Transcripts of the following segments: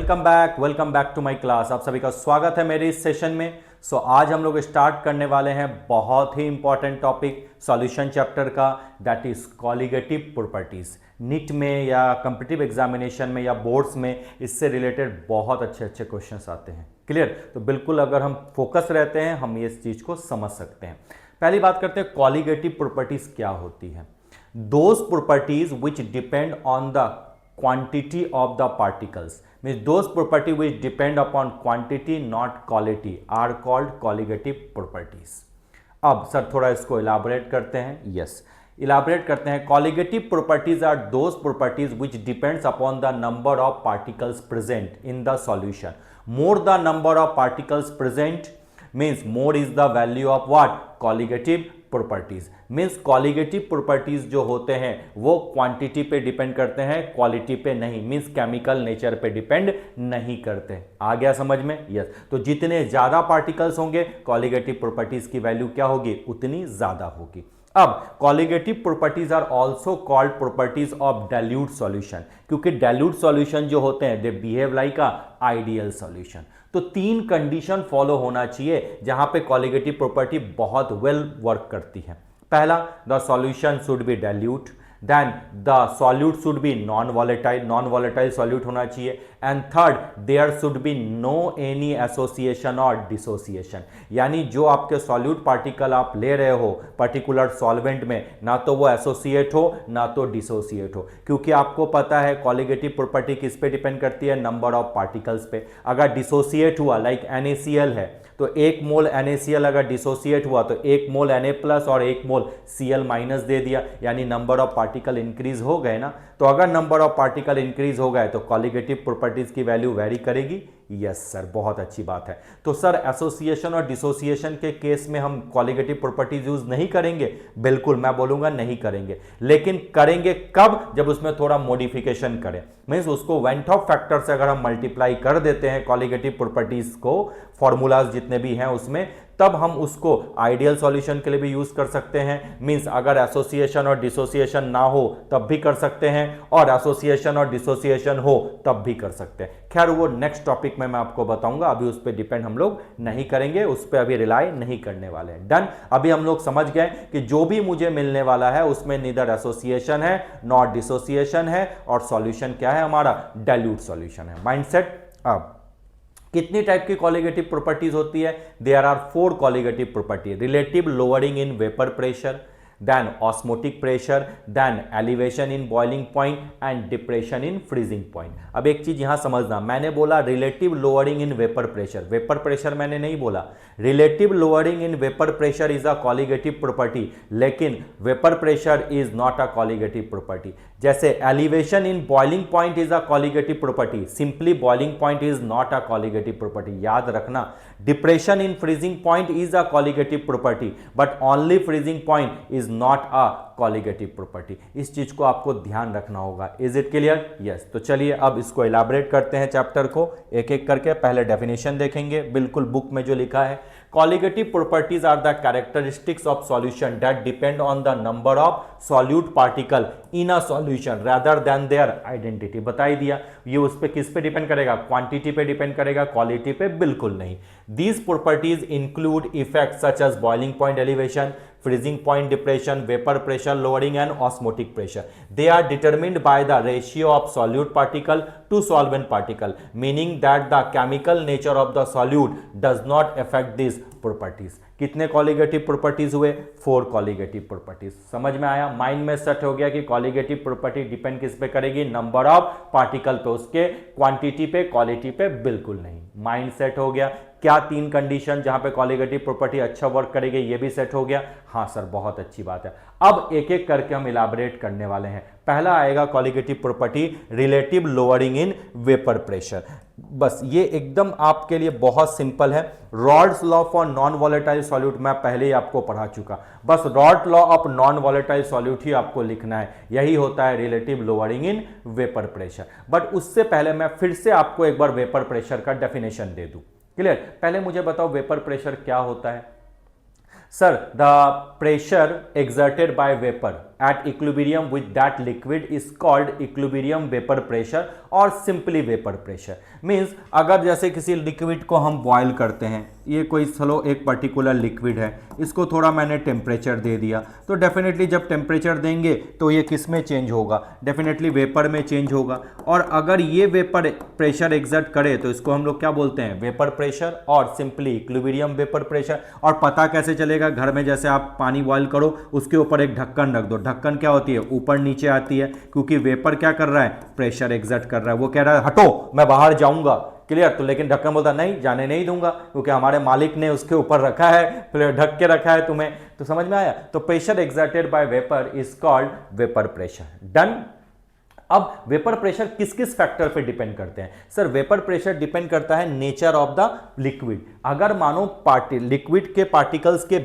Welcome back to my class. आप सभी का स्वागत है मेरे इस सेशन में। आज हम लोग स्टार्ट करने वाले हैं बहुत ही इंपॉर्टेंट टॉपिक सॉल्यूशन चैप्टर का, that is colligative properties. NEET में या कॉम्पिटिटिव एग्जामिनेशन में या बोर्ड्स में इससे रिलेटेड बहुत अच्छे अच्छे क्वेश्चंस आते हैं। क्लियर? तो बिल्कुल अगर हम फोकस रहते हैं हम इस चीज को समझ सकते हैं। पहली बात करते हैं कॉलिगेटिव प्रॉपर्टीज क्या होती है। Those properties which depend on the quantity of the particles, means those property which depend upon quantity not quality are called colligative properties। अब सर थोड़ा इसको इलाबोरेट करते हैं। यस, इलाबोरेट करते हैं। colligative properties are those properties which depends upon the number of particles present in the solution। more the number of particles present means more is the value of what? colligative properties. Means colligative properties जो होते हैं वो quantity पे depend करते हैं, quality पे नहीं। Means chemical nature पे डिपेंड नहीं करते। आ गया समझ में? यस। तो जितने ज्यादा पार्टिकल्स होंगे कॉलिगेटिव प्रॉपर्टीज की वैल्यू क्या होगी? उतनी ज्यादा होगी। अब colligative properties are also called properties of dilute solution, क्योंकि डाइल्यूट सॉल्यूशन जो होते हैं they behave like a ideal solution. तो तीन कंडीशन फॉलो होना चाहिए जहां पे कॉलिगेटिव प्रॉपर्टी बहुत वेल वर्क करती है। पहला, the solution should be dilute, then the solute should be non volatile solute होना चाहिए, and third there should be no any association और डिसोसिएशन। यानी जो आपके सॉल्यूट पार्टिकल आप ले रहे हो पर्टिकुलर सॉल्वेंट में, ना तो वो एसोसिएट हो ना तो डिसोसिएट हो, क्योंकि आपको पता है कॉलिगेटिव प्रॉपर्टी किस पे डिपेंड करती है? नंबर ऑफ पार्टिकल्स पे। अगर डिसोसिएट हुआ लाइक NaCl है तो एक मोल NaCl अगर डिसोसिएट हुआ तो एक मोल Na+ और एक मोल Cl- दे दिया, यानी नंबर ऑफ पार्टिकल इंक्रीज हो गए ना। तो अगर नंबर ऑफ पार्टिकल इंक्रीज हो गए तो कॉलिगेटिव प्रॉपर्टीज की वैल्यू वेरी करेगी। यस सर, बहुत अच्छी बात है। तो सर एसोसिएशन और डिसोसिएशन के केस में हम कॉलिगेटिव प्रॉपर्टीज यूज नहीं करेंगे? बिल्कुल, मैं बोलूंगा नहीं करेंगे, लेकिन करेंगे कब? जब उसमें थोड़ा मॉडिफिकेशन करें। मींस उसको वेंट ऑफ फैक्टर से अगर हम मल्टीप्लाई कर देते हैं कॉलिगेटिव प्रॉपर्टीज को, फॉर्मूलाज जितने भी हैं उसमें, तब हम उसको आइडियल सॉल्यूशन के लिए भी यूज कर सकते हैं। मींस अगर एसोसिएशन और डिसोसिएशन ना हो तब भी कर सकते हैं, और एसोसिएशन और डिसोसिएशन हो तब भी कर सकते हैं। खैर वो नेक्स्ट टॉपिक में मैं आपको बताऊंगा, अभी उस पर डिपेंड हम लोग नहीं करेंगे, उस पर अभी रिलाई नहीं करने वाले हैं। डन। अभी हम लोग समझ गए कि जो भी मुझे मिलने वाला है उसमें नीदर एसोसिएशन है नॉट डिसोसिएशन है, और सॉल्यूशन क्या है हमारा? डाइल्यूट सॉल्यूशन है। माइंडसेट। अब कितनी टाइप की कॉलिगेटिव प्रॉपर्टीज होती है? There are 4 colligative property. Relative lowering in vapour pressure, then osmotic pressure, then elevation in boiling point and depression in freezing point। अब एक चीज यहां समझना, मैंने बोला relative lowering in vapour pressure, vapour pressure मैंने नहीं बोला। Relative lowering in vapour pressure is a colligative property, लेकिन vapour pressure is not a colligative property. जैसे elevation in boiling point is a colligative property, simply boiling point is not a colligative property. याद रखना, depression in freezing point is a colligative property, but only freezing point is not a colligative property. इस चीज को आपको ध्यान रखना होगा। Is it clear? Yes. तो चलिए अब इसको इलाबोरेट करते हैं चैप्टर को एक एक करके। पहले डेफिनेशन देखेंगे, बिल्कुल बुक में जो लिखा है। Colligative properties are the characteristics of solution that depend on the number of solute particle in a solution rather than their identity. बता ही दिया। ये उस पे किस पे डिपेंड करेगा? क्वांटिटी पे डिपेंड करेगा, क्वालिटी पे बिल्कुल नहीं। These properties include effects such as boiling point elevation, freezing point depression, vapor pressure lowering and osmotic pressure. They are determined by the ratio of solute particle to solvent particle, meaning that the chemical nature of the solute does not affect these properties। कितने colligative properties हुए? 4 colligative properties. समझ में आया? Mind में set हो गया कि colligative property depend किस पे करेगी? नंबर ऑफ पार्टिकल पे, उसके क्वांटिटी पे, क्वालिटी पे बिल्कुल नहीं। माइंड सेट हो गया। क्या 3 कंडीशन जहां पे कॉलिगेटिव प्रॉपर्टी अच्छा वर्क करेगी ये भी सेट हो गया? हाँ सर, बहुत अच्छी बात है। अब एक एक करके हम इलाबोरेट करने वाले हैं। पहला आएगा colligative property relative lowering in vapour pressure. बस ये एकदम आपके लिए बहुत सिंपल है। Raoult's law for non volatile solute मैं पहले ही आपको पढ़ा चुका। बस Raoult law of non volatile solute ही आपको लिखना है। यही होता है relative lowering in vapour pressure. But उससे पहले मैं फिर से आपको एक बार वेपर प्रेशर का डेफिनेशन दे दूं। क्लियर? पहले मुझे बताओ वेपर प्रेशर क्या होता है? Sir the pressure exerted by vapour at equilibrium with that liquid is called equilibrium vapor pressure और simply vapor pressure। मीन्स अगर जैसे किसी लिक्विड को हम बॉयल करते हैं, ये कोई चलो एक पर्टिकुलर लिक्विड है, इसको थोड़ा मैंने टेम्परेचर दे दिया, तो डेफिनेटली जब टेम्परेचर देंगे तो ये किस में चेंज होगा, डेफिनेटली वेपर में चेंज होगा। और अगर ये वेपर प्रेशर एग्जर्ट करे तो इसको हम लोग क्या बोलते हैं, वेपर प्रेशर और सिंपली इक्विलिब्रियम वेपर प्रेशर। और पता कैसे चलेगा, घर में जैसे आप पानी बॉयल करो, उसके ऊपर एक ढक्कन रख दो, ढक्कन क्या होती है, ऊपर नीचे आती है, क्योंकि वेपर क्या कर रहा है, प्रेशर एग्जर्ट कर रहा है। वो कह रहा है हटो मैं बाहर जाऊंगा, क्लियर, तो लेकिन ढक्कन बोलता नहीं जाने नहीं दूंगा, क्योंकि हमारे मालिक ने उसके ऊपर रखा है, फिर ढक के रखा है तुम्हें। तो समझ में आया, तो pressure exerted by vapour is called vapour pressure. Done. अब वेपर प्रेशर किस किस फैक्टर पे डिपेंड करते हैं? सर वेपर प्रेशर डिपेंड करता है नेचर ऑफ द लिक्विड। अगर मानो लिक्विड के पार्टिकल्स के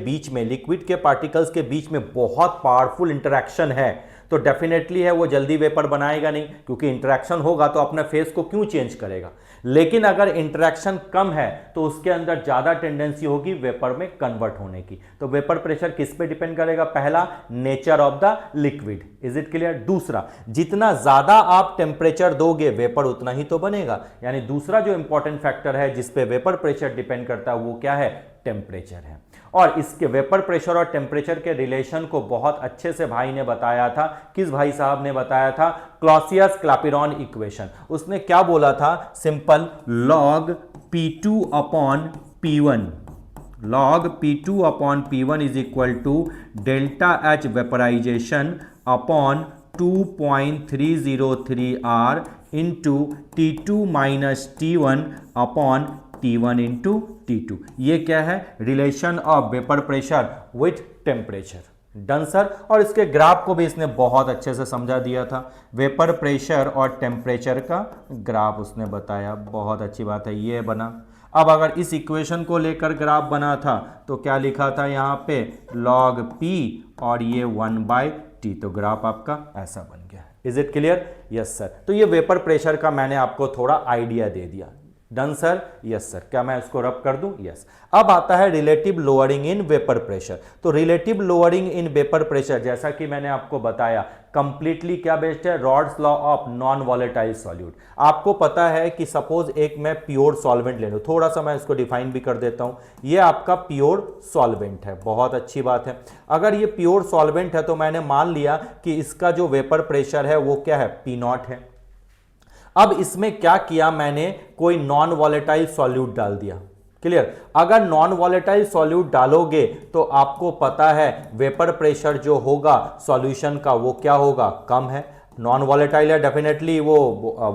बीच में बहुत पावरफुल इंटरेक्शन है तो डेफिनेटली है वो जल्दी वेपर बनाएगा नहीं, क्योंकि इंटरेक्शन होगा तो अपने फेस को क्यों चेंज करेगा। लेकिन अगर इंटरेक्शन कम है तो उसके अंदर ज्यादा टेंडेंसी होगी वेपर में कन्वर्ट होने की। तो वेपर प्रेशर किस पे डिपेंड करेगा? पहला, nature of the liquid. Is it clear? दूसरा, जितना ज्यादा आप टेम्परेचर दोगे वेपर उतना ही तो बनेगा। यानी दूसरा जो इंपॉर्टेंट फैक्टर है जिसपे वेपर प्रेशर डिपेंड करता है वो क्या है? टेम्परेचर है। और इसके वेपर प्रेशर और टेम्परेचर के रिलेशन को बहुत अच्छे से भाई ने बताया था। किस भाई साहब ने बताया था? Clausius Clapeyron equation. उसने क्या बोला था? Simple, log P2 upon P1, log P2 upon P1 is equal to delta H vaporization upon 2.303 R into T2 minus T1 upon T1 into T2। ये क्या है? Relation of vapour pressure with temperature. Done sir. और इसके graph को भी इसने बहुत अच्छे से समझा दिया था। वेपर प्रेशर और टेम्परेचर का ग्राफ उसने बताया, बहुत अच्छी बात है, ये बना। अब अगर इस इक्वेशन को लेकर ग्राफ बना था तो क्या लिखा था यहाँ पे? log P और ये 1/T, तो ग्राफ आपका ऐसा बन गया। Is it clear? Yes sir. तो ये वेपर प्रेशर का मैंने आपको थोड़ा आइडिया दे दिया। Done sir? Yes sir. क्या मैं इसको रब कर दूं? यस। अब आता है relative lowering in vapour pressure. तो relative lowering in vapour pressure जैसा कि मैंने आपको बताया कंप्लीटली क्या बेस्ड है? Raoult's law of non volatile solute. आपको पता है कि सपोज एक मैं प्योर सॉल्वेंट ले लूं, थोड़ा सा मैं इसको डिफाइन भी कर देता हूं। ये आपका प्योर सॉल्वेंट है, बहुत अच्छी बात है। अगर ये प्योर सॉल्वेंट है तो मैंने मान लिया कि इसका जो वेपर प्रेशर है वो क्या है? P0 है। अब इसमें क्या किया मैंने? कोई नॉन वॉलेटाइल सॉल्यूट डाल दिया। क्लियर? अगर नॉन वॉलेटाइल सॉल्यूट डालोगे तो आपको पता है वेपर प्रेशर जो होगा सॉल्यूशन का वो क्या होगा? कम है। नॉन वॉलेटाइल है, डेफिनेटली वो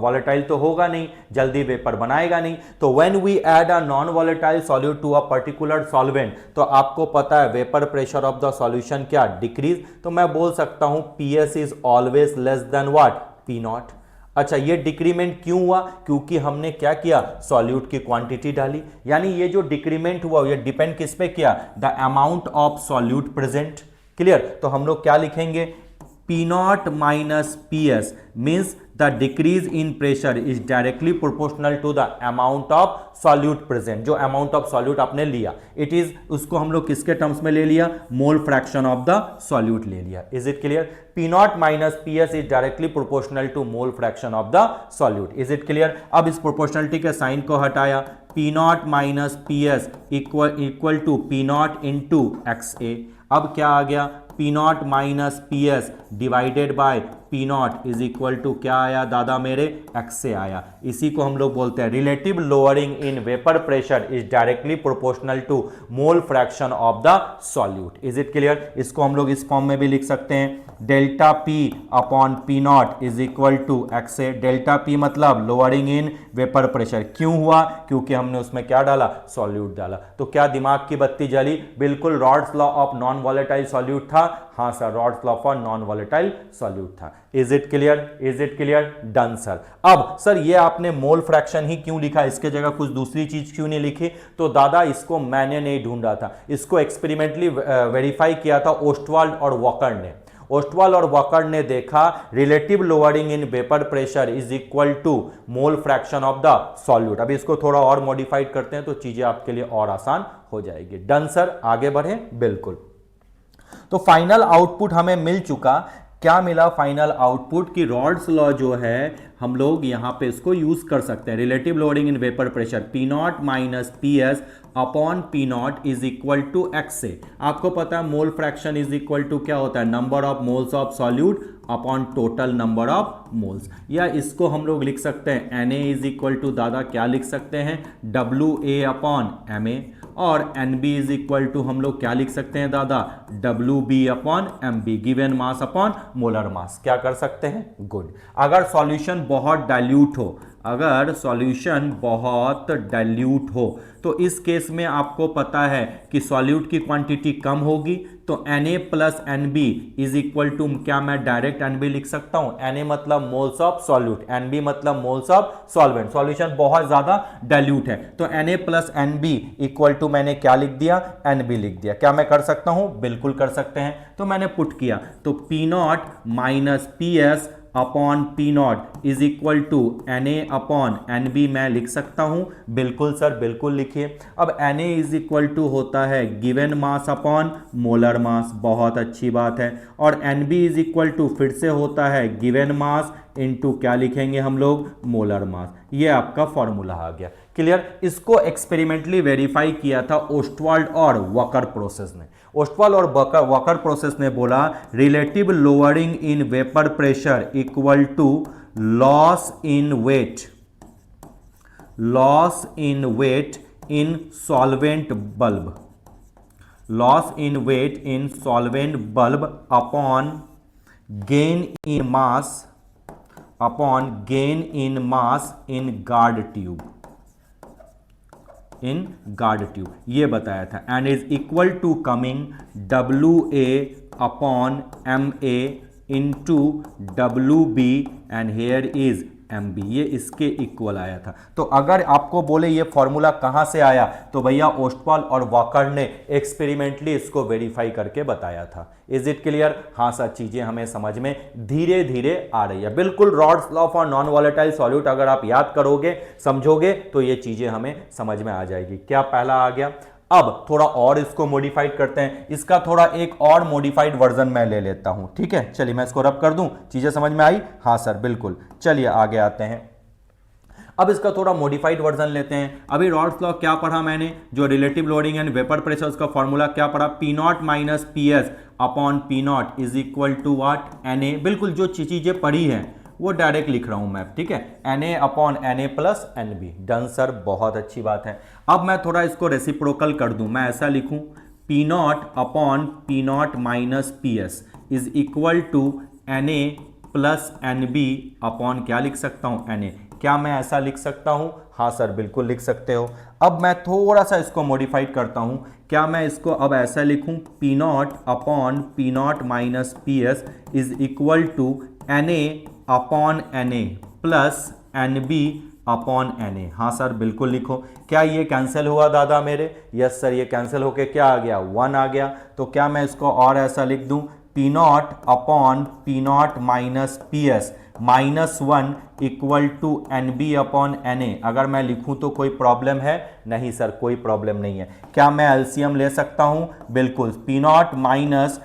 वॉलेटाइल तो होगा नहीं, जल्दी वेपर बनाएगा नहीं। तो when we add a non volatile solute to a particular solvent तो आपको पता है vapour pressure of the solution क्या? डिक्रीज। तो मैं बोल सकता हूं PS is always less than what? P0। अच्छा, ये डिक्रीमेंट क्यों हुआ? क्योंकि हमने क्या किया? सॉल्यूट की क्वांटिटी डाली। यानी ये जो डिक्रीमेंट हुआ ये डिपेंड किस पे किया? The amount of solute present. Clear? तो हम लोग क्या लिखेंगे? P0 minus PS means the decrease in pressure is directly proportional to the amount of solute present. जो अमाउंट ऑफ सॉल्यूट आपने लिया, इट इज, उसको हम लोग किसके टर्म्स में ले लिया? Mole fraction of the solute ले लिया। Is it clear? P0 minus PS is directly proportional to mole fraction of the solute. Is it clear? अब इस प्रोपोर्शनलिटी के साइन को हटाया, P0 minus PS equal to P0 into XA। अब क्या आ गया? P0 minus PS divided by P0 is equal to क्या आया दादा मेरे? XA आया। इसी को हम लोग बोलते हैं relative lowering in vapour pressure is directly proportional to mole fraction of the solute. Is it clear? इसको हम लोग इस फॉर्म में भी लिख सकते हैं, delta P upon P0 is equal to XA। Delta P मतलब लोअरिंग इन वेपर प्रेशर। क्यों हुआ? क्योंकि हमने उसमें क्या डाला? सॉल्यूट डाला। तो क्या दिमाग की बत्ती जली? बिल्कुल Raoult's law of non volatile solute था। हाँ sir, Raoult's law for non volatile solute था। Is it clear? Is it clear? Done sir. अब सर ये आपने मोल फ्रैक्शन ही क्यों लिखा? इसके जगह कुछ दूसरी चीज क्यों नहीं लिखी? तो दादा इसको मैंने नहीं ढूंढा था, इसको एक्सपेरिमेंटली वेरीफाई किया था ओस्टवाल्ड और वॉकर ने। ओस्टवाल और वॉकर ने देखा relative lowering in vapour pressure is equal to mole fraction of the solute. अभी इसको थोड़ा और मॉडिफाइड करते हैं तो चीजें आपके लिए और आसान हो जाएगी। डन सर, आगे बढ़े। बिल्कुल। तो फाइनल आउटपुट हमें मिल चुका क्या मिला फाइनल आउटपुट की रॉल्स लॉ जो है हम लोग यहां पे इसको यूज कर सकते हैं। Relative loading in vapour pressure P nought minus P S upon P nought is equal to X से। आपको पता है mole fraction is equal to क्या होता है, number of moles of solute upon total number of moles. या इसको हम लोग लिख सकते हैं Na इज इक्वल टू दादा क्या लिख सकते हैं, WA अपॉन Ma, और NB इज इक्वल टू हम लोग क्या लिख सकते हैं दादा, WB upon MB, given mass upon molar mass. क्या कर सकते हैं, गुड। अगर सॉल्यूशन बहुत डाइल्यूट हो, अगर सॉल्यूशन बहुत डाइल्यूट हो तो इस केस में आपको पता है कि सॉल्यूट की क्वांटिटी कम होगी, तो Na plus NB is equal to क्या मैं डायरेक्ट NB लिख सकता हूं, Na मतलब मोल्स ऑफ सॉल्यूट, NB मतलब मोल्स ऑफ सॉल्वेंट। सॉल्यूशन बहुत ज्यादा डाइल्यूट है तो Na plus NB equal to मैंने क्या लिख दिया, NB लिख दिया। क्या मैं कर सकता हूं, बिल्कुल कर सकते हैं। तो मैंने पुट किया तो P nought minus P S upon P nought is equal to Na upon NB मैं लिख सकता हूं, बिल्कुल सर बिल्कुल लिखिए। अब Na इज इक्वल टू होता है given mass upon molar mass, बहुत अच्छी बात है। और NB इज इक्वल टू फिर से होता है गिवन मास इनटू क्या लिखेंगे हम लोग, मोलर मास। ये आपका फॉर्मूला आ गया, क्लियर। इसको एक्सपेरिमेंटली वेरीफाई किया था ओस्टवाल्ड और वॉकर प्रोसेस ने। ओस्टवाल्ड और वॉकर प्रोसेस ने बोला relative lowering in vapour pressure equal to loss in weight, loss in weight in solvent bulb, loss in weight in solvent bulb upon gain in mass, upon gain in mass in guard tube, in guard tube, ये बताया था। And is equal to coming WA upon MA into WB and here is MB, ये इसके equal आया था। तो अगर आपको बोले ये फॉर्मूला कहां से आया, तो भैया ओस्टवाल और वॉकर ने एक्सपेरिमेंटली इसको वेरीफाई करके बताया था। इज इट क्लियर, हाँ सर, चीजें हमें समझ में धीरे धीरे आ रही है। बिल्कुल Rawls law for non volatile solute अगर आप याद करोगे समझोगे तो ये चीजें हमें समझ में आ जाएगी। क्या पहला आ गया। अब थोड़ा और इसको मॉडिफाइड करते हैं, इसका थोड़ा एक और मॉडिफाइड वर्जन मैं ले लेता हूं, ठीक है। चलिए मैं इसको रब कर दूं, चीजें समझ में आई, हाँ सर बिल्कुल। चलिए आगे आते हैं, अब इसका थोड़ा मॉडिफाइड वर्जन लेते हैं। अभी रॉल्स लॉ क्या पढ़ा मैंने, जो relative loading and vapour pressure, उसका फॉर्मूला क्या पढ़ा, P nought minus P S upon P nought is equal to what, Na। बिल्कुल जो चीजें पढ़ी हैं वो डायरेक्ट लिख रहा हूं मैं, ठीक है। Na upon Na plus NB, done sir, बहुत अच्छी बात है। अब मैं थोड़ा इसको रेसिप्रोकल कर दूं, मैं ऐसा लिखूं P nought upon P nought minus P S is equal to Na plus NB upon क्या लिख सकता हूं, Na। क्या मैं ऐसा लिख सकता हूं, हाँ सर बिल्कुल लिख सकते हो। अब मैं थोड़ा सा इसको मॉडिफाइड करता हूं, क्या मैं इसको अब ऐसा लिखूं P nought upon P nought minus P S is equal to Na upon Na plus NB upon Na, हाँ सर बिल्कुल लिखो। क्या ये कैंसिल हुआ दादा मेरे, यस सर, ये कैंसिल होके क्या आ गया, 1 आ गया। तो क्या मैं इसको और ऐसा लिख दूं P nought upon P nought minus P S minus 1 equal to NB upon Na। अगर मैं लिखूं तो कोई प्रॉब्लम है, नहीं सर कोई प्रॉब्लम नहीं है। क्या मैं एलसीएम ले सकता हूं, बिल्कुल, P nought minus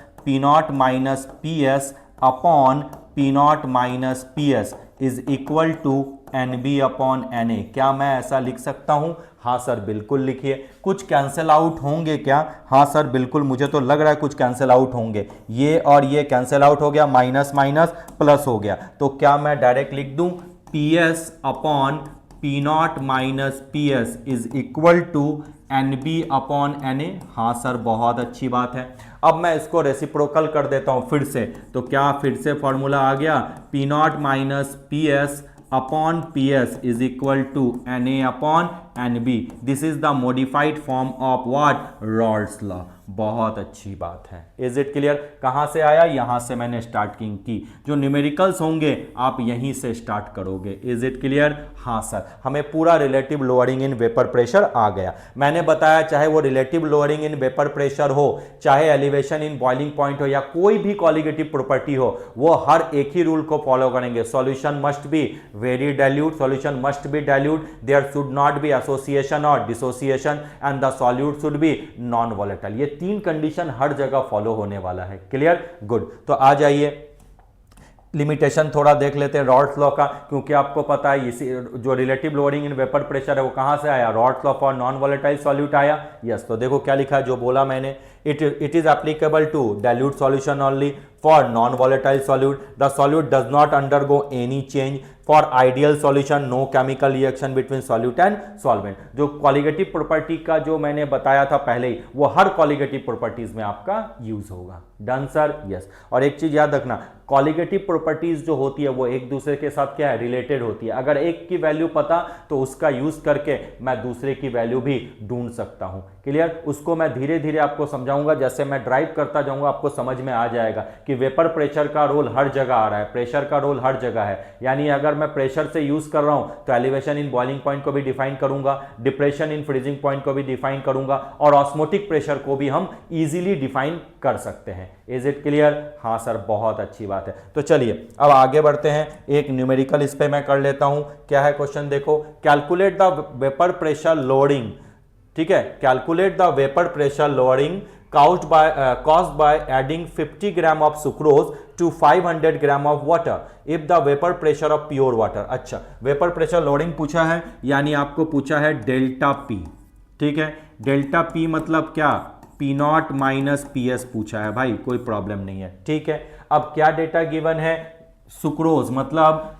P S upon P nought minus P S is equal to NB upon Na। क्या मैं ऐसा लिख सकता हूं, हाँ सर बिल्कुल लिखिए। कुछ कैंसिल आउट होंगे क्या, हाँ सर बिल्कुल, मुझे तो लग रहा है कुछ कैंसिल आउट होंगे। ये और ये कैंसिल आउट हो गया, माइनस माइनस प्लस हो गया। तो क्या मैं डायरेक्ट लिख दूं PS upon P nought minus P S is equal to NB upon Na, हाँ सर बहुत अच्छी बात है। अब मैं इसको रेसिप्रोकल कर देता हूं फिर से, तो क्या फिर से फॉर्मूला आ गया P nought minus P S upon P S is equal to Na upon NB। This is the modified form of what, Raoult's law. बहुत अच्छी बात है। इज इट क्लियर, कहां से आया, यहां से मैंने स्टार्टिंग की। जो न्यूमेरिकल्स होंगे आप यहीं से स्टार्ट करोगे। इज इट क्लियर, हाँ सर, हमें पूरा relative lowering in vapour pressure आ गया। मैंने बताया चाहे वो relative lowering in vapour pressure हो, चाहे एलिवेशन इन बॉइलिंग पॉइंट हो, या कोई भी कॉलिगेटिव प्रॉपर्टी हो, वो हर एक ही रूल को फॉलो करेंगे। Solution must be very dilute, solution must be dilute, there should not be association और dissociation, and the solute should be non volatile. ये 3 कंडीशन हर जगह फॉलो होने वाला है। Clear, good. तो आ जाइए लिमिटेशन थोड़ा देख लेते हैं रॉल्स लॉ का, क्योंकि आपको पता है इसी जो relative loading in vapour pressure है वो कहाँ से आया, Raoult's law for non volatile solute आया। यस, तो देखो क्या लिखा है, जो बोला मैंने, it is applicable to dilute solution only for non volatile solute, the solute does not undergo any change, for ideal solution no chemical reaction between solute and solvent. जो कॉलिगेटिव प्रॉपर्टी का जो मैंने बताया था पहले ही, वो हर कॉलिगेटिव प्रॉपर्टीज में आपका यूज होगा। Done sir? यस। और एक चीज याद रखना, कॉलिगेटिव प्रॉपर्टीज जो होती है वो एक दूसरे के साथ क्या है, रिलेटेड होती है। अगर एक की वैल्यू पता तो उसका यूज करके मैं दूसरे की वैल्यू भी ढूंढ सकता हूं। क्लियर? उसको मैं धीरे धीरे आपको समझाऊंगा, जैसे मैं ड्राइव करता जाऊंगा आपको समझ में आ जाएगा कि वेपर प्रेशर का रोल हर जगह आ रहा है, प्रेशर का रोल हर जगह है। यानी अगर मैं प्रेशर से यूज कर रहा हूं तो एलिवेशन इन बॉइलिंग पॉइंट को भी डिफाइन करूंगा, डिप्रेशन इन फ्रीजिंग पॉइंट को भी डिफाइन करूंगा, और ऑस्मोटिक प्रेशर को भी हम इजीली डिफाइन कर सकते हैं। Is it clear? हाँ सर, बहुत अच्छी बात है। तो चलिए अब आगे बढ़ते हैं, एक न्यूमेरिकल इस पे मैं कर लेता हूं। क्या है क्वेश्चन, देखो, calculate the vapour pressure loading. ठीक है, calculate the vapour pressure loading caused by adding 50 gram of sucrose to 500 gram of water if the vapor pressure of pure water। अच्छा, वेपर प्रेशर लोडिंग पूछा है, यानी आपको पूछा है डेल्टा पी। ठीक है, डेल्टा पी मतलब क्या, P nought minus P S पूछा है भाई, कोई प्रॉब्लम नहीं है। ठीक है, अब क्या डेटा गिवन है, सुक्रोज मतलब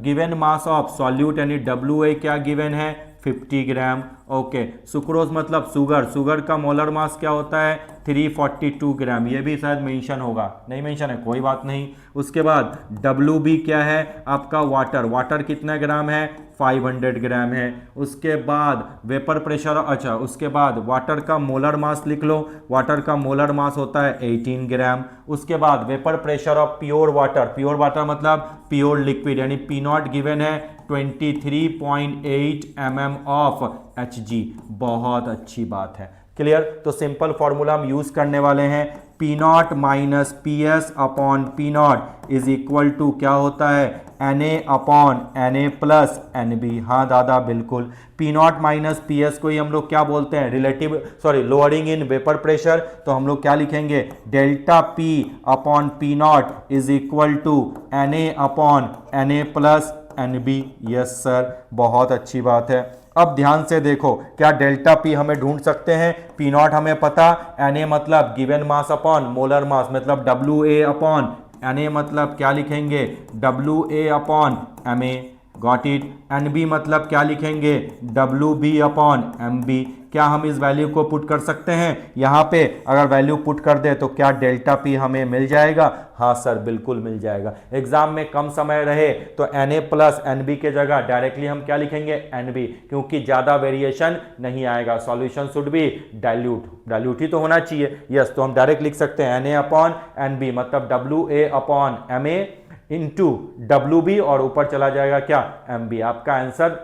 गिवन मास ऑफ सॉल्यूट यानी WA क्या गिवन है, 50 ग्राम। ओके, सुक्रोज मतलब शुगर, शुगर का मोलर मास क्या होता है, 342 ग्राम। ये भी शायद मेंशन होगा, नहीं मेंशन है, कोई बात नहीं। उसके बाद WB क्या है आपका, वाटर, वाटर कितना ग्राम है, 500 ग्राम है। उसके बाद वेपर प्रेशर, अच्छा उसके बाद वाटर का मोलर मास लिख लो, वाटर का मोलर मास होता है 18 ग्राम। उसके बाद vapour pressure of pure water, pure water मतलब प्योर लिक्विड, यानी पी नॉट गिवन है 23.8 mm ऑफ Hg। बहुत अच्छी बात है। क्लियर? तो सिंपल फॉर्मूला हम यूज करने वाले हैं, P nought minus P S upon P nought is equal to क्या होता है, Na upon Na plus Nb। हाँ दादा बिल्कुल, P nought minus P S को ही हम लोग क्या बोलते हैं, relative lowering in vapour pressure. तो हम लोग क्या लिखेंगे, delta P upon P nought is equal to Na upon Na plus Nb। Yes sir, बहुत अच्छी बात है। अब ध्यान से देखो, क्या डेल्टा पी हमें ढूंढ सकते हैं, पी नॉट हमें पता, Na मतलब given mass upon molar mass मतलब WA अपॉन Na मतलब क्या लिखेंगे, WA upon Ma। Got it. Nb मतलब क्या लिखेंगे, WB अपॉन MB। क्या हम इस वैल्यू को पुट कर सकते हैं यहाँ पे, अगर वैल्यू पुट कर दे तो क्या डेल्टा पी हमें मिल जाएगा? हाँ सर, बिल्कुल मिल जाएगा। एग्जाम में कम समय रहे तो Na प्लस Nb के जगह डायरेक्टली हम क्या लिखेंगे, Nb, क्योंकि ज्यादा वेरिएशन नहीं आएगा। Solution should be dilute, dilute ही तो होना चाहिए। यस, तो हम डायरेक्ट लिख सकते हैं Na अपॉन Nb मतलब WA upon Ma into WB, और ऊपर चला जाएगा क्या, MB। आपका आंसर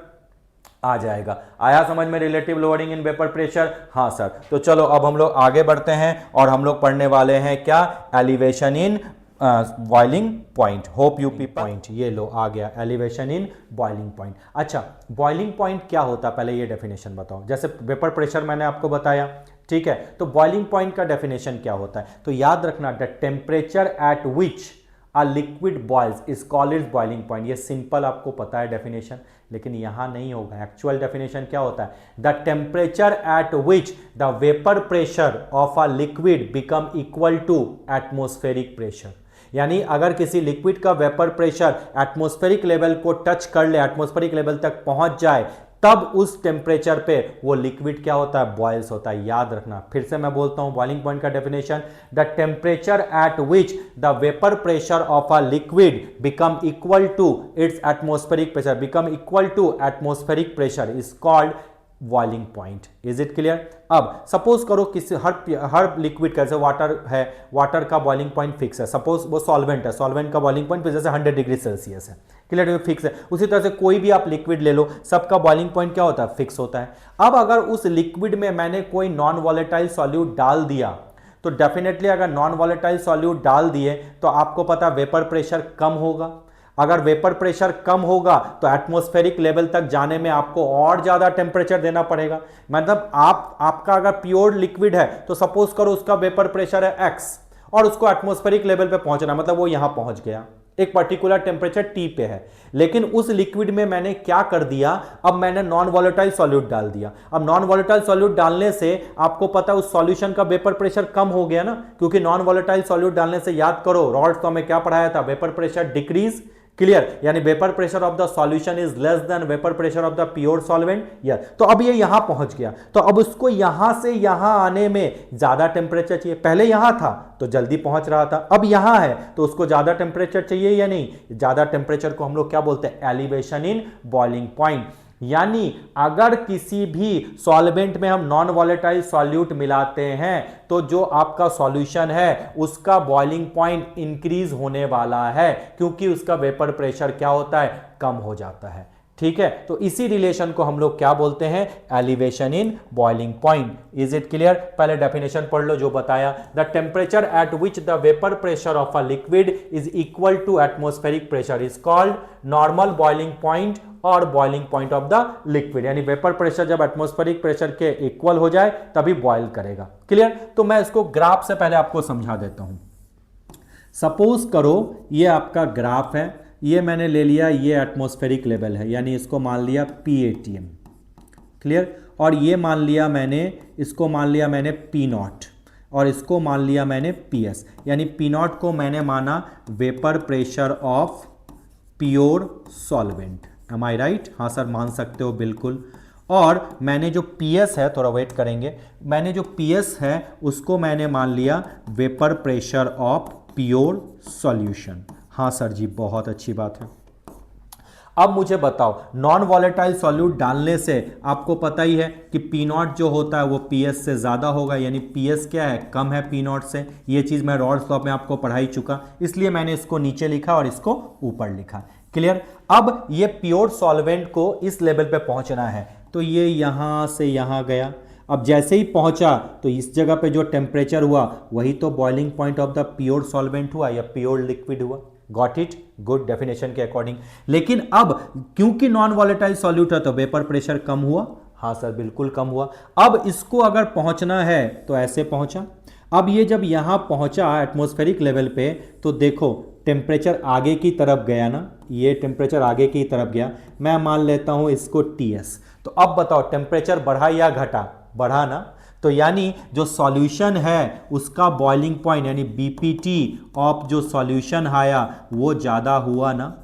आ जाएगा। आया समझ में relative loading in vapour pressure? हाँ सर। तो चलो अब हम लोग आगे बढ़ते हैं और हम लोग पढ़ने वाले हैं क्या, elevation in boiling point. Hope U P point, ये लो आ गया, एलिवेशन इन बॉइलिंग पॉइंट। अच्छा, बॉइलिंग पॉइंट क्या होता है, पहले ये डेफिनेशन बताओ। जैसे वेपर प्रेशर मैंने आपको बताया, ठीक है, तो बॉइलिंग पॉइंट का डेफिनेशन क्या होता है, तो याद रखना, the temperature at which a liquid boils is called is boiling point. ये सिंपल आपको पता है डेफिनेशन, लेकिन यहां नहीं होगा। एक्चुअल डेफिनेशन क्या होता है, the temperature at which the vapour pressure of a liquid become equal to atmospheric pressure. यानी अगर किसी लिक्विड का वेपर प्रेशर एटमॉस्फेरिक लेवल को टच कर ले, एटमॉस्फेरिक लेवल तक पहुंच जाए, तब उस टेम्परेचर पे वो लिक्विड क्या होता है, बॉयल्स होता है। याद रखना, फिर से मैं बोलता हूं बॉइलिंग पॉइंट का definition, the temperature at which the vapour pressure of a liquid become equal to its atmospheric pressure, become equal to atmospheric pressure is called boiling point. Is it clear? अब suppose करो किसी हर liquid का, जैसे water है, water का boiling point fix है। Suppose वो solvent है, सॉल्वेंट का बॉइलिंग पॉइंट जैसे 100 डिग्री सेल्सियस है, क्लियर, फिक्स है। उसी तरह से कोई भी आप लिक्विड ले लो, सबका बॉइलिंग पॉइंट क्या होता है, फिक्स होता है। अब अगर उस लिक्विड में मैंने कोई नॉन वॉलेटाइल सॉल्यूट डाल दिया, तो डेफिनेटली अगर नॉन वॉलेटाइल सॉल्यूट डाल दिए तो आपको पता वेपर प्रेशर कम होगा। अगर वेपर प्रेशर कम होगा तो एटमॉस्फेरिक लेवल तक जाने में आपको और ज्यादा टेम्परेचर देना पड़ेगा। मतलब आपका अगर प्योर लिक्विड है तो सपोज करो उसका वेपर प्रेशर है x और उसको एटमॉस्फेरिक लेवल पे पहुंचना, मतलब वो यहां पहुंच गया, एक पर्टिकुलर टेम्परेचर टी पे है, लेकिन उस लिक्विड में मैंने क्या कर दिया, अब मैंने नॉन वॉलेटाइल सॉल्यूट डाल दिया। अब नॉन वॉलेटाइल सॉल्यूट डालने से आपको पता है उस सॉल्यूशन का वेपर प्रेशर कम हो गया ना, क्योंकि नॉन वॉलेटाइल सॉल्यूट डालने से याद करो रॉड्स तो हमें क्या पढ़ाया था, वेपर प्रेशर डिक्रीज, क्लियर, यानी vapour pressure of the solution is less than vapour pressure of the pure solvent. Yes, तो अब ये यहां पहुंच गया, तो अब उसको यहां से यहां आने में ज्यादा टेम्परेचर चाहिए। पहले यहां था तो जल्दी पहुंच रहा था, अब यहां है तो उसको ज्यादा टेम्परेचर चाहिए या नहीं। ज्यादा टेम्परेचर को हम लोग क्या बोलते हैं, एलिवेशन इन बॉइलिंग पॉइंट। यानी अगर किसी भी सॉल्वेंट में हम नॉन वॉलेटाइल सॉल्यूट मिलाते हैं तो जो आपका सॉल्यूशन है उसका बॉइलिंग पॉइंट इंक्रीज होने वाला है, क्योंकि उसका वेपर प्रेशर क्या होता है, कम हो जाता है। ठीक है, तो इसी रिलेशन को हम लोग क्या बोलते हैं, elevation in boiling point. Is it clear? पहले डेफिनेशन पढ़ लो जो बताया, the temperature at which the vapour pressure of a liquid is equal to atmospheric pressure is called normal boiling point और boiling point of the liquid. यानी vapour pressure जब atmospheric pressure के equal हो जाए तभी बॉइल करेगा। Clear? तो मैं इसको ग्राफ से पहले आपको समझा देता हूं। सपोज करो ये आपका ग्राफ है, ये मैंने ले लिया, ये एटमॉस्फेरिक लेवल है, यानी इसको मान लिया PATM। क्लियर? और ये मान लिया मैंने, इसको मान लिया मैंने P0 और इसको मान लिया मैंने PS। यानी P0 को मैंने माना vapour pressure of pure solvent. Am I right? हाँ सर, मान सकते हो बिल्कुल। और मैंने जो PS है, थोड़ा वेट करेंगे, मैंने जो PS है उसको मैंने मान लिया vapour pressure of pure solution. हाँ सर जी, बहुत अच्छी बात है। अब मुझे बताओ, नॉन वॉलेटाइल सॉल्यूट डालने से आपको पता ही है कि P0 जो होता है वो PS से ज़्यादा होगा, यानी PS क्या है, कम है P0 से। ये चीज़ मैं रॉल्स लॉ में आपको पढ़ा ही चुका, इसलिए मैंने इसको नीचे लिखा और इसको ऊपर लिखा। क्लियर? अब ये प्योर सॉल्वेंट को इस लेवल पे पहुंचना है, तो ये यहाँ से यहाँ गया। अब जैसे ही पहुंचा तो इस जगह पे जो टेम्परेचर हुआ वही तो boiling point of the pure solvent हुआ या प्योर लिक्विड हुआ। Got it? गुड, डेफिनेशन के अकॉर्डिंग। लेकिन अब क्योंकि नॉन वॉलेटाइल सॉल्यूट है तो वेपर प्रेशर कम हुआ। हाँ सर, बिल्कुल कम हुआ। अब इसको अगर पहुंचना है तो ऐसे पहुंचा। अब ये जब यहां पहुंचा एटमॉस्फेरिक लेवल पे तो देखो टेम्परेचर आगे की तरफ गया ना, ये टेम्परेचर आगे की तरफ गया। मैं मान लेता हूं इसको TS। तो अब बताओ टेम्परेचर बढ़ा या घटा? बढ़ा ना। तो यानी जो सॉल्यूशन है उसका बॉइलिंग पॉइंट यानी BPT ऑफ जो सॉल्यूशन आया वो ज़्यादा हुआ ना।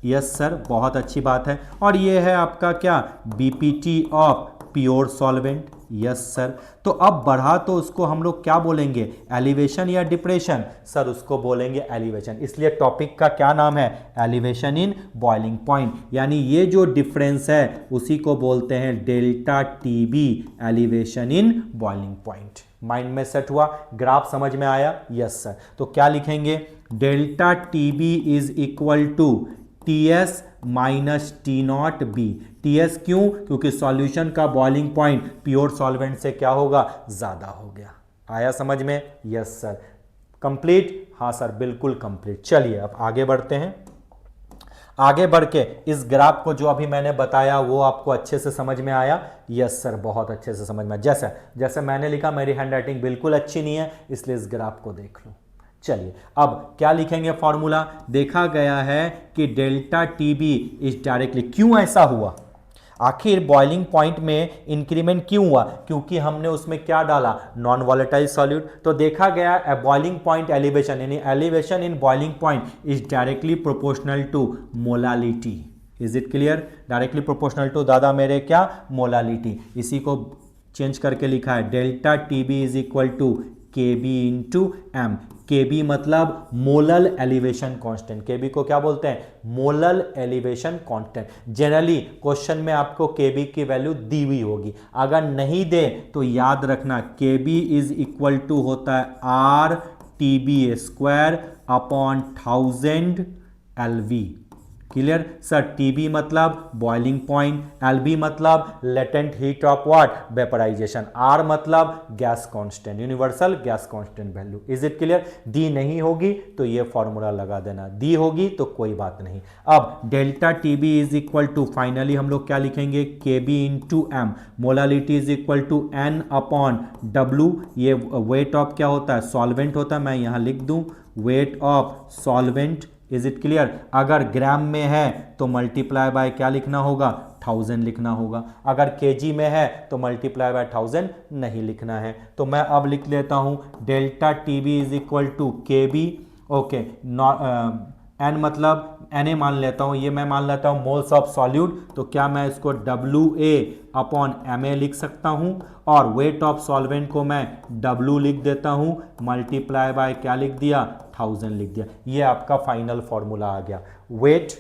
यस सर, बहुत अच्छी बात है। और ये है आपका क्या, BPT of pure solvent. Yes sir, तो अब बढ़ा तो उसको हम लोग क्या बोलेंगे, एलिवेशन या डिप्रेशन? सर उसको बोलेंगे एलिवेशन, इसलिए टॉपिक का क्या नाम है, एलिवेशन इन बॉइलिंग पॉइंट। यानी ये जो डिफरेंस है उसी को बोलते हैं delta TB, elevation in boiling point. Mind में सेट हुआ? ग्राफ समझ में आया? Yes sir. तो क्या लिखेंगे, delta TB is equal to TS minus T0B। TS क्यों? क्योंकि सॉल्यूशन का बॉइलिंग पॉइंट प्योर सॉल्वेंट से क्या होगा, ज्यादा हो गया। आया समझ में? Yes sir. कंप्लीट? हाँ सर, बिल्कुल कंप्लीट। चलिए अब आगे बढ़ते हैं। आगे बढ़ के इस ग्राफ को जो अभी मैंने बताया वो आपको अच्छे से समझ में आया? यस सर, बहुत अच्छे से समझ में। जैसे जैसे मैंने लिखा, मेरी हैंडराइटिंग बिल्कुल अच्छी नहीं है, इसलिए इस ग्राफ को देख लो। चलिए अब क्या लिखेंगे फॉर्मूला। देखा गया है कि डेल्टा TB इज डायरेक्टली, क्यों ऐसा हुआ, आखिर बॉइलिंग पॉइंट में इंक्रीमेंट क्यों हुआ, क्योंकि हमने उसमें क्या डाला, नॉन वॉलेटाइल सॉल्यूट। तो देखा गया बॉइलिंग पॉइंट एलिवेशन यानी elevation in boiling point is directly proportional to molality. Is it clear? Directly proportional to दादा मेरे क्या, मोलालिटी। इसी को चेंज करके लिखा है delta TB is equal to KB into M। KB मतलब मोलल एलिवेशन कांस्टेंट। KB को क्या बोलते हैं, molal elevation constant. Generally question में आपको KB की वैल्यू दी हुई होगी, अगर नहीं दे तो याद रखना KB इज इक्वल टू होता है RTB square upon 1000 LV। Clear sir? TB मतलब बॉइलिंग पॉइंट, LB मतलब latent heat of what, vaporisation, R मतलब gas constant, universal gas constant value. Is it clear? दी नहीं होगी तो ये फॉर्मूला लगा देना, दी होगी तो कोई बात नहीं। अब delta TB is equal to, finally हम लोग क्या लिखेंगे, KB into M। Molality is equal to N upon W। ये वेट ऑफ क्या होता है, सॉल्वेंट होता है, मैं यहाँ लिख दूं wait of solvent is it clear. अगर ग्राम में है तो मल्टीप्लाई बाय क्या लिखना होगा, 1000 लिखना होगा। अगर केजी में है तो मल्टीप्लाई बाय 1000 नहीं लिखना है। तो मैं अब लिख लेता हूं delta TB is equal to K B, okay, N मतलब एन मान लेता हूं, ये मैं मान लेता हूं मोल्स ऑफ सॉल्यूट, तो क्या मैं इसको WA अपॉन MA लिख सकता हूं, और वेट ऑफ सॉल्वेंट को मैं W लिख देता हूं, मल्टीप्लाई बाय क्या लिख दिया, 1000 लिख दिया। ये आपका फाइनल फॉर्मूला आ गया। वेट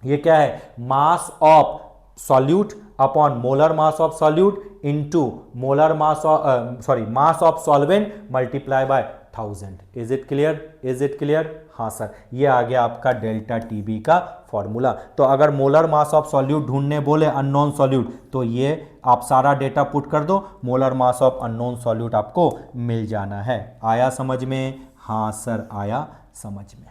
ये क्या है, mass of solute upon molar mass of solute into molar mass of mass of solvent multiply by 1000। Is it clear, is it clear. हाँ सर, ये आ गया आपका डेल्टा टीबी का फॉर्मूला। तो अगर मोलर मास ऑफ सॉल्यूट ढूंढने बोले अननोन सॉल्यूट, तो ये आप सारा डेटा पुट कर दो, molar mass of unknown solute आपको मिल जाना है। आया समझ में, हाँ सर आया समझ में।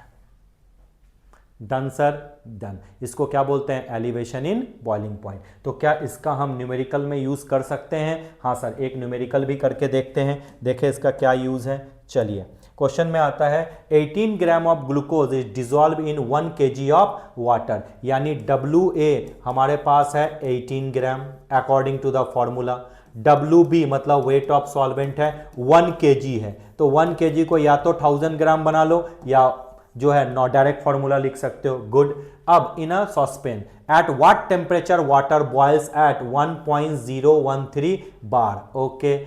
Done sir, done. इसको क्या बोलते हैं, एलिवेशन इन बॉइलिंग पॉइंट। तो क्या इसका हम न्यूमेरिकल में यूज कर सकते हैं, हाँ सर, एक न्यूमेरिकल भी करके देखते हैं, देखें इसका क्या यूज है। चलिए क्वेश्चन में आता है 18 gram of glucose is dissolve in 1 kg of water, यानी WA हमारे पास है 18 gram according to the formula. WB मतलब वेट ऑफ सॉल्वेंट है 1 kg है, तो 1 kg को या तो 1000 ग्राम बना लो या जो है नॉट डायरेक्ट फॉर्मूला लिख सकते हो। गुड। अब in a saucepan at what temperature water boils at 1.013 bar, okay.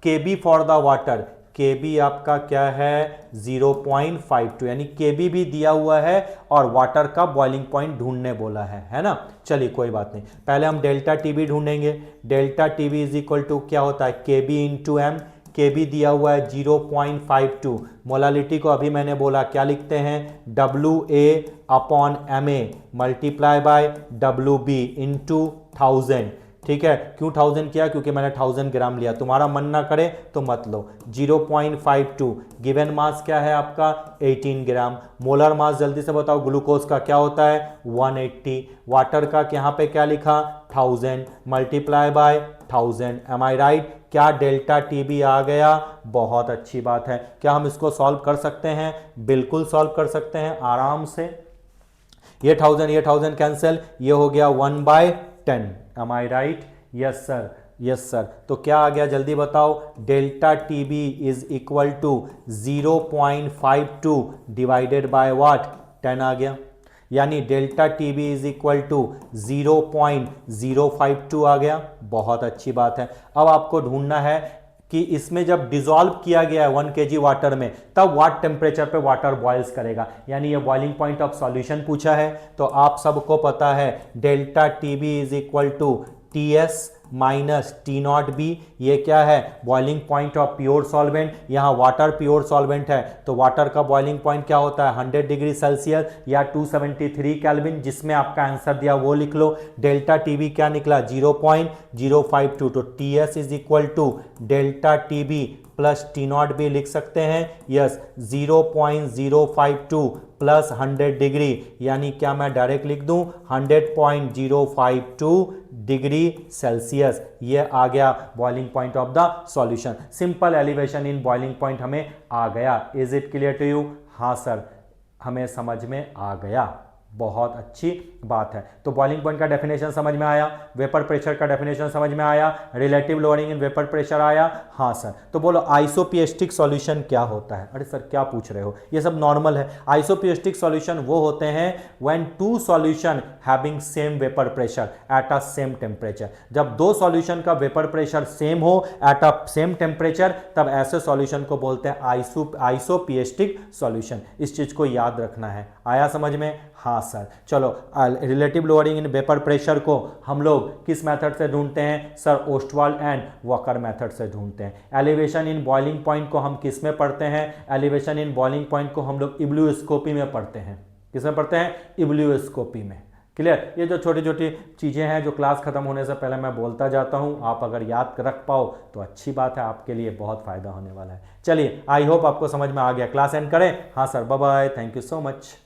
K B for the water, K B आपका क्या है 0.52, यानी केबी भी दिया हुआ है और वाटर का बॉइलिंग पॉइंट ढूंढने बोला है ना। चलिए कोई बात नहीं, पहले हम डेल्टा टीबी ढूंढेंगे। Delta TB is equal to क्या होता है, केबी इंटू एम। केबी दिया हुआ है 0.52, मोलालिटी को अभी मैंने बोला क्या लिखते हैं, WA upon MA multiply by WB into 1000। ठीक है, क्यों 1000 किया, क्योंकि मैंने 1000 ग्राम लिया, तुम्हारा मन ना करे तो मत लो। 0.52 गिवन मास क्या है आपका 18 ग्राम। मोलर मास जल्दी से बताओ ग्लूकोज का क्या होता है 180। वाटर का यहाँ पे क्या लिखा 1000 multiply by 1000। Am I right, क्या डेल्टा टीबी आ गया, बहुत अच्छी बात है। क्या हम इसको सॉल्व कर सकते हैं, बिल्कुल सॉल्व कर सकते हैं आराम से। ये 1000 कैंसिल, ये हो गया 1/10। Am I right, yes sir, yes sir. तो क्या आ गया जल्दी बताओ, delta TB is equal to 0.52 divided by what 10 आ गया, यानी delta TB is equal to 0.052 आ गया। बहुत अच्छी बात है। अब आपको ढूंढना है कि इसमें जब डिसॉल्व किया गया है 1 kg वाटर में, तब व्हाट टेम्परेचर पे वाटर बॉइल्स करेगा, यानी ये बॉइलिंग पॉइंट ऑफ सॉल्यूशन पूछा है। तो आप सबको पता है delta TB is equal to TS minus T0B। ये क्या है, boiling point of pure solvent. यहाँ वाटर प्योर सॉल्वेंट है, तो वाटर का बॉइलिंग पॉइंट क्या होता है 100 डिग्री सेल्सियस या 273 केल्विन, जिसमें आपका आंसर दिया वो लिख लो। डेल्टा टीबी क्या निकला 0.052, तो TS is equal to delta TB plus T0B लिख सकते हैं। यस, 0.052 प्लस 100 डिग्री, यानी क्या मैं डायरेक्ट लिख दूं 100.052 डिग्री सेल्सियस। ये आ गया boiling point of the solution. Simple elevation in boiling point हमें आ गया। Is it clear to you, हाँ सर, हमें समझ में आ गया, बहुत अच्छी बात है। तो बॉइलिंग पॉइंट का डेफिनेशन समझ में आया, वेपर प्रेशर का डेफिनेशन समझ में आया, relative lowering in vapour pressure आया। हाँ सर, तो बोलो आइसोपिएस्टिक सॉल्यूशन क्या होता है। अरे सर क्या पूछ रहे हो, ये सब नॉर्मल है। आइसोपिएस्टिक सॉल्यूशन वो होते हैं when two solution having same vapour pressure at a same temperature. जब दो सॉल्यूशन का वेपर प्रेशर सेम हो एट अ सेम टेम्परेचर, तब ऐसे सॉल्यूशन को बोलते हैं आइसोपिएस्टिक सॉल्यूशन। इस चीज को याद रखना है। आया समझ में, हाँ सर। चलो, relative lowering in vapour pressure को हम लोग किस मेथड से ढूंढते हैं sir, Ostwald and walker method से ढूंढते हैं। एलिवेशन इन बॉइलिंग पॉइंट को हम किस में पढ़ते हैं, एलिवेशन इन बॉइलिंग पॉइंट को हम लोग इब्ल्यूस्कोपी में पढ़ते हैं। किस में पढ़ते हैं, इब्ल्यूस्कोपी में। क्लियर, ये जो छोटी छोटी चीज़ें हैं जो क्लास खत्म होने से पहले मैं बोलता जाता हूं, आप अगर याद रख पाओ तो अच्छी बात है, आपके लिए बहुत फायदा होने वाला है। चलिए, आई होप आपको समझ में आ गया। क्लास एंड करें, हाँ sir, bye bye, thank you so much.